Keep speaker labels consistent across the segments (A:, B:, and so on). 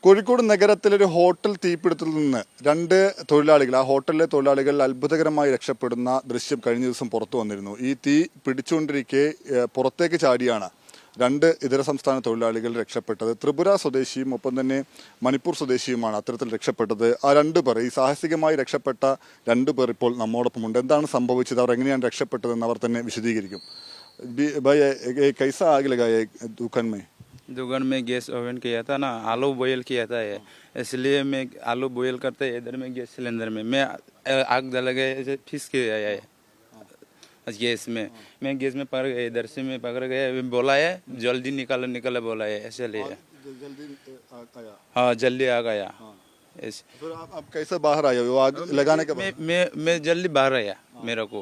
A: Kozhikode നഗരത്തിലൊരു hotel തീപിടുത്തത്തിൽ നിന്ന് രണ്ട് തൊഴിലാളികൾ ആ ഹോട്ടലിലെ തൊഴിലാളികൾ അത്ഭുതകരമായി രക്ഷപ്പെടുന്ന ദൃശ്യം കഴിഞ്ഞ ദിവസം പുറത്തു വന്നിരുന്നു. ഈ തീ പിടിച്ചുകൊണ്ടിരിക്കെ പുറത്തേക്ക് ചാടിയാണ് രണ്ട് ഇതര സംസ്ഥാന തൊഴിലാളികൾ രക്ഷപ്പെട്ടത്. ത്രിപുര സ്വദേശിയും ഒപ്പം തന്നെ മണിപ്പൂർ സ്വദേശിയുമാണ് അത്തരത്തിൽ രക്ഷപ്പെട്ടത്. ആ രണ്ടുപേർ ഈ സാഹസികമായി രക്ഷപ്പെട്ട രണ്ടുപേർ ഇപ്പോൾ നമ്മോടൊപ്പമുണ്ട്. എന്താണ് സംഭവിച്ചത്, അവർ എങ്ങനെയാണ് രക്ഷപ്പെട്ടതെന്ന് അവർ തന്നെ വിശദീകരിക്കും.
B: दुकान में गैस ओवन किया था ना, आलू बॉयल किया था ये, इसलिए मैं आलू बॉयल करते इधर में गैस सिलेंडर में मैं आग जल गए फिस के आया है गैस में। मैं गैस में पकड़ गया, इधर से मैं पकड़ गया, बोला है जल्दी निकालो बोला है, इसलिए हाँ जल्दी आ गया।
A: फिर आप कैसे बाहर आए वो आग लगाने के बाद?
B: मैं जल्दी बाहर आया, मेरे को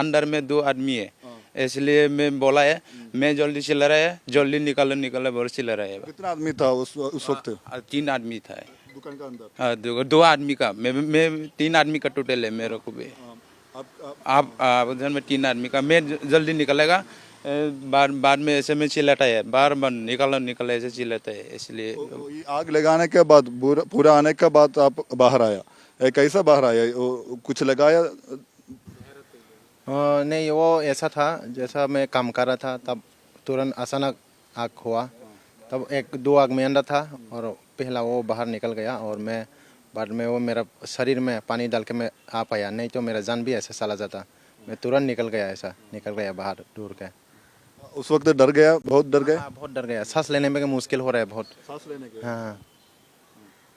B: अंदर में दो आदमी है, इसलिए मैं बोला है मैं जल्दी चिल्ला रहा है, जल्दी निकालो बोल चिल्ला रहा है।
A: कितना आदमी था उस वक्त?
B: 3 आदमी था
A: दुकान के अंदर।
B: हाँ 2 आदमी का, मैं 3 आदमी का टोटल है मेरे को भी। आप उधर में 3 आदमी का, मैं जल्दी निकलेगा, बाद में ऐसे में चिल्लाता है, बार निकलो ऐसे चिल्लाता है, इसलिए
A: आग लगाने के बाद पूरा आने के बाद आप बाहर आया, कैसा बाहर आया, कुछ लगाया?
C: नहीं, वो ऐसा था जैसा मैं काम कर रहा था, तब तुरंत अचानक आग हुआ, तब 1-2 आग में अंदर था और पहला वो बाहर निकल गया और मैं बाद में वो मेरा शरीर में पानी डाल के मैं आ पाया, नहीं तो मेरा जान भी ऐसे चला जाता। मैं तुरंत निकल गया बाहर दूर के।
A: उस वक्त डर गया, बहुत डर गया?
C: हाँ, बहुत डर गया, सांस लेने में मुश्किल हो रहा है बहुत।
A: सांस लेने के?
C: हाँ,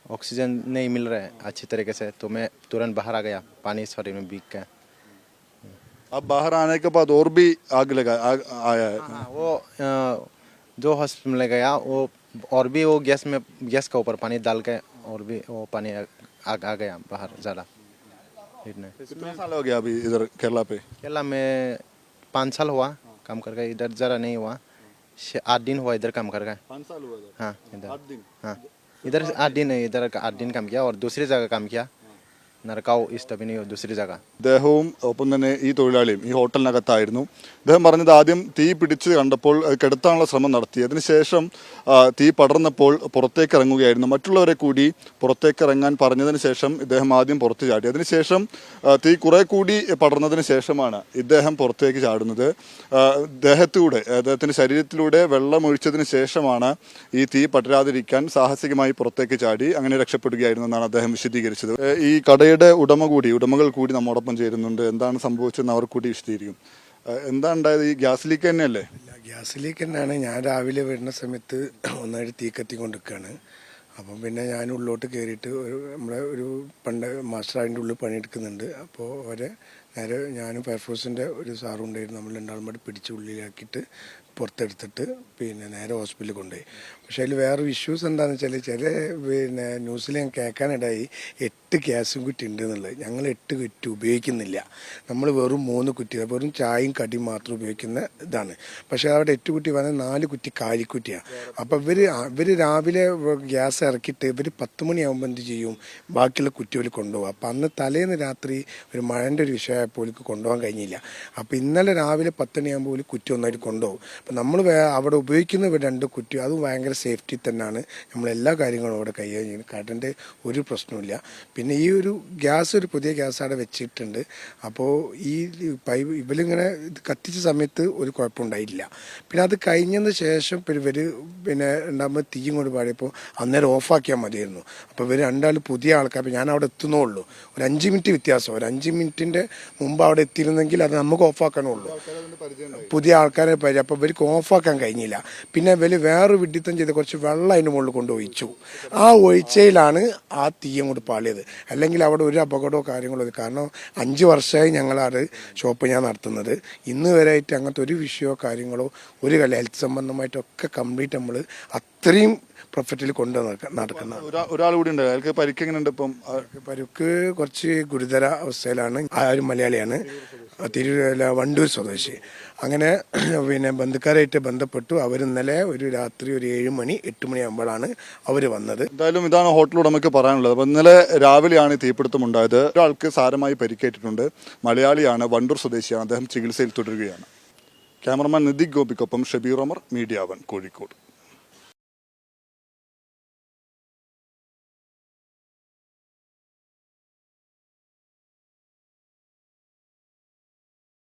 C: ऑक्सीजन नहीं मिल रहा है अच्छी तरीके से, तो मैं तुरंत बाहर आ गया, पानी शरीर में भीग के।
A: अब बाहर आने के बाद और भी आग आया है?
C: हाँ, वो जो हॉस्पिटल में गया वो और भी वो गैस के ऊपर पानी डाल के और भी वो पानी आ गया बाहर ज़्यादा।
A: कितना साल हो गया अभी इधर केरला पे?
C: केरला में 5 साल हुआ काम करके, इधर ज़रा नहीं हुआ, 8 दिन हुआ इधर काम करके।
A: 5 साल हुआ?
C: हाँ इधर
A: 8 दिन?
C: हाँ इधर 8 दिन नहीं, इधर 8 दिन काम किया और दूसरी जगह काम किया, നരക്കാവ് ഈസ്റ്റ് അവന്യൂ दूसरी जगह।
A: അദ്ദേഹവും ഒപ്പം തന്നെ ഈ തൊഴിലാളിയും ഈ ഹോട്ടലിനകത്തായിരുന്നു. അദ്ദേഹം പറഞ്ഞത് ആദ്യം തീ പിടിച്ച് കണ്ടപ്പോൾ കെടുത്താനുള്ള ശ്രമം നടത്തി, അതിനുശേഷം തീ പടർന്നപ്പോൾ പുറത്തേക്ക് ഇറങ്ങുകയായിരുന്നു. മറ്റുള്ളവരെ കൂടി പുറത്തേക്ക് ഇറങ്ങാൻ പറഞ്ഞതിന് ശേഷം ഇദ്ദേഹം ആദ്യം പുറത്ത് ചാടി. അതിനുശേഷം തീ കുറെ കൂടി പടർന്നതിന് ശേഷമാണ് ഇദ്ദേഹം പുറത്തേക്ക് ചാടുന്നത്. അദ്ദേഹത്തിന്റെ ശരീരത്തിലൂടെ വെള്ളം ഒഴിച്ചതിന് ശേഷമാണ് ഈ തീ പടരാതിരിക്കാൻ സാഹസികമായി പുറത്തേക്ക് ചാടി, അങ്ങനെ രക്ഷപ്പെടുകയായിരുന്നു എന്നാണ് അദ്ദേഹം വിശദീകരിച്ചത്. ഈ ഉടമകൾ കൂടി നമ്മോടൊപ്പം ചേരുന്നുണ്ട്. എന്താണ് സംഭവിച്ചതെന്ന് അവർ കൂടി വിശദീകരിക്കും. എന്താണ് ഉണ്ടായത്? ഈ ഗ്യാസ് ലീക്ക് തന്നെയല്ലേ?
D: ഗ്യാസ് ലീക്ക് തന്നെയാണ്. ഞാൻ രാവിലെ വരുന്ന സമയത്ത് ഒന്നായിട്ട് തീ കത്തിക്കൊണ്ടിരിക്കുകയാണ്. അപ്പം പിന്നെ ഞാൻ ഉള്ളിലോട്ട് കയറിയിട്ട് നമ്മുടെ ഒരു പണ്ട് മാസ്റ്റർ അതിൻ്റെ ഉള്ളിൽ പണിയെടുക്കുന്നുണ്ട്. അപ്പോൾ അവരെ നേരെ ഞാനും ഫയർഫോഴ്സിൻ്റെ ഒരു സാറും ഉണ്ടായിരുന്നു, നമ്മൾ രണ്ടാളും കൂടി പിടിച്ച് ഉള്ളിലാക്കിയിട്ട് പുറത്തെടുത്തിട്ട് പിന്നെ നേരെ ഹോസ്പിറ്റലിൽ കൊണ്ടുപോയി. പക്ഷേ അതിൽ വേറൊരു ഇഷ്യൂസ് എന്താണെന്ന് വെച്ചാൽ ചില ന്യൂസിൽ ഞാൻ കേൾക്കാനിടയായി 8 ഗ്യാസും കുറ്റി ഉണ്ട് എന്നുള്ളത്. ഞങ്ങൾ 8 കുറ്റി ഉപയോഗിക്കുന്നില്ല, നമ്മൾ വെറും 3 കുറ്റി, വെറും ചായയും കടിയും മാത്രം ഉപയോഗിക്കുന്ന ഇതാണ്. പക്ഷേ അവിടെ 8 കുറ്റി പറഞ്ഞാൽ 4 കുറ്റി കാലിക്കുറ്റിയാണ്. അപ്പോൾ ഇവർ രാവിലെ ഗ്യാസ് ഇറക്കിയിട്ട് ഇവർ 10 മണിയാകുമ്പോൾ എന്ത് ചെയ്യും, ബാക്കിയുള്ള കുറ്റികൾ കൊണ്ടുപോകും. അപ്പോൾ അന്ന് തലേന്ന് രാത്രി ഒരു മഴൻ്റെ ഒരു വിഷയമായപ്പോൾ കൊണ്ടുപോകാൻ കഴിഞ്ഞില്ല. അപ്പോൾ ഇന്നലെ രാവിലെ 10 മണിയാകുമ്പോൾ കുറ്റി ഒന്നായിട്ട് കൊണ്ടുപോകും. അപ്പം നമ്മൾ അവിടെ ഉപയോഗിക്കുന്ന 2 കുറ്റി, അതും ഭയങ്കര സേഫ്റ്റി തന്നെയാണ്. നമ്മളെല്ലാ കാര്യങ്ങളും അവിടെ കൈകാര്യം ചെയ്യുന്നത്, കറണ്ടിൻ്റെ ഒരു പ്രശ്നമില്ല. പിന്നെ ഈ ഒരു ഗ്യാസ് ഒരു പുതിയ ഗ്യാസ് അവിടെ വെച്ചിട്ടുണ്ട്. അപ്പോൾ ഈ ഇവരിങ്ങനെ കത്തിച്ച സമയത്ത് ഒരു കുഴപ്പമുണ്ടായില്ല. പിന്നെ അത് കഴിഞ്ഞതിന് ശേഷം ഇവർ ഉണ്ടാകുമ്പോൾ തീ കൊണ്ട് പാടിയപ്പോൾ അന്നേരം ഓഫാക്കിയാൽ മതിയായിരുന്നു. അപ്പോൾ ഇവർ രണ്ടാളും പുതിയ ആൾക്കാർ, അപ്പോൾ ഞാൻ അവിടെ എത്തുന്നുള്ളൂ, ഒരു 5 മിനിറ്റ് വ്യത്യാസം, ഒരു 5 മിനിറ്റിൻ്റെ മുമ്പ് അവിടെ എത്തിയിരുന്നെങ്കിൽ അത് നമുക്ക് ഓഫാക്കാനുള്ളൂ, പുതിയ ആൾക്കാരെ പരിചയം. അപ്പോൾ ഇവർക്ക് ഓഫാക്കാൻ കഴിഞ്ഞില്ല. പിന്നെ ഇവർ വേറെ വിഡിത്തം ചെയ്ത് കുറച്ച് വെള്ളം അതിന് മുകളിൽ കൊണ്ട് ഒഴിച്ചു. ആ ഒഴിച്ചയിലാണ് ആ തീയും കൊണ്ട് പാളിയത്. അല്ലെങ്കിൽ അവിടെ ഒരു അപകടമോ കാര്യങ്ങളോ, കാരണം 5 വർഷമായി ഞങ്ങളത് ഷോപ്പ് ഞാൻ നടത്തുന്നത്, ഇന്ന് വരെയായിട്ട് അങ്ങനത്തെ ഒരു വിഷയമോ കാര്യങ്ങളോ ഒരു ഹെൽത്ത് സംബന്ധമായിട്ടൊക്കെ കംപ്ലീറ്റ് നമ്മൾ അത്രയും പ്രൊഫറ്റിൽ കൊണ്ട് നടക്കുന്ന
A: ഒരാൾ കൂടി ഉണ്ട്. അയാൾക്ക് പരിക്ക് എങ്ങനെയുണ്ട്? ഇപ്പം
D: പരുക്ക് കുറച്ച് ഗുരുതര അവസ്ഥയിലാണ്. ആ ഒരു മലയാളിയാണ്, വണ്ടൂർ സ്വദേശി. അങ്ങനെ ബന്ധുക്കാരായിട്ട് ബന്ധപ്പെട്ടു. അവർ ഇന്നലെ ഒരു രാത്രി ഒരു 7 മണി 8 മണിയാകുമ്പോഴാണ് അവർ വന്നത്.
A: എന്തായാലും ഇതാണ് ഹോട്ടൽ ഉടമയ്ക്ക് പറയാനുള്ളത്. അപ്പോൾ ഇന്നലെ രാവിലെയാണ് തീപിടുത്തം ഉണ്ടായത്. ഒരാൾക്ക് സാരമായി പരിക്കേറ്റിട്ടുണ്ട്, മലയാളിയാണ്, വണ്ടൂർ സ്വദേശിയാണ്. അദ്ദേഹം ചികിത്സയിൽ തുടരുകയാണ്. ക്യാമറമാൻ നിതിക് ഗോപിക്കൊപ്പം ഷബീർ ഉമർ, മീഡിയ 1 കോഴിക്കോട്.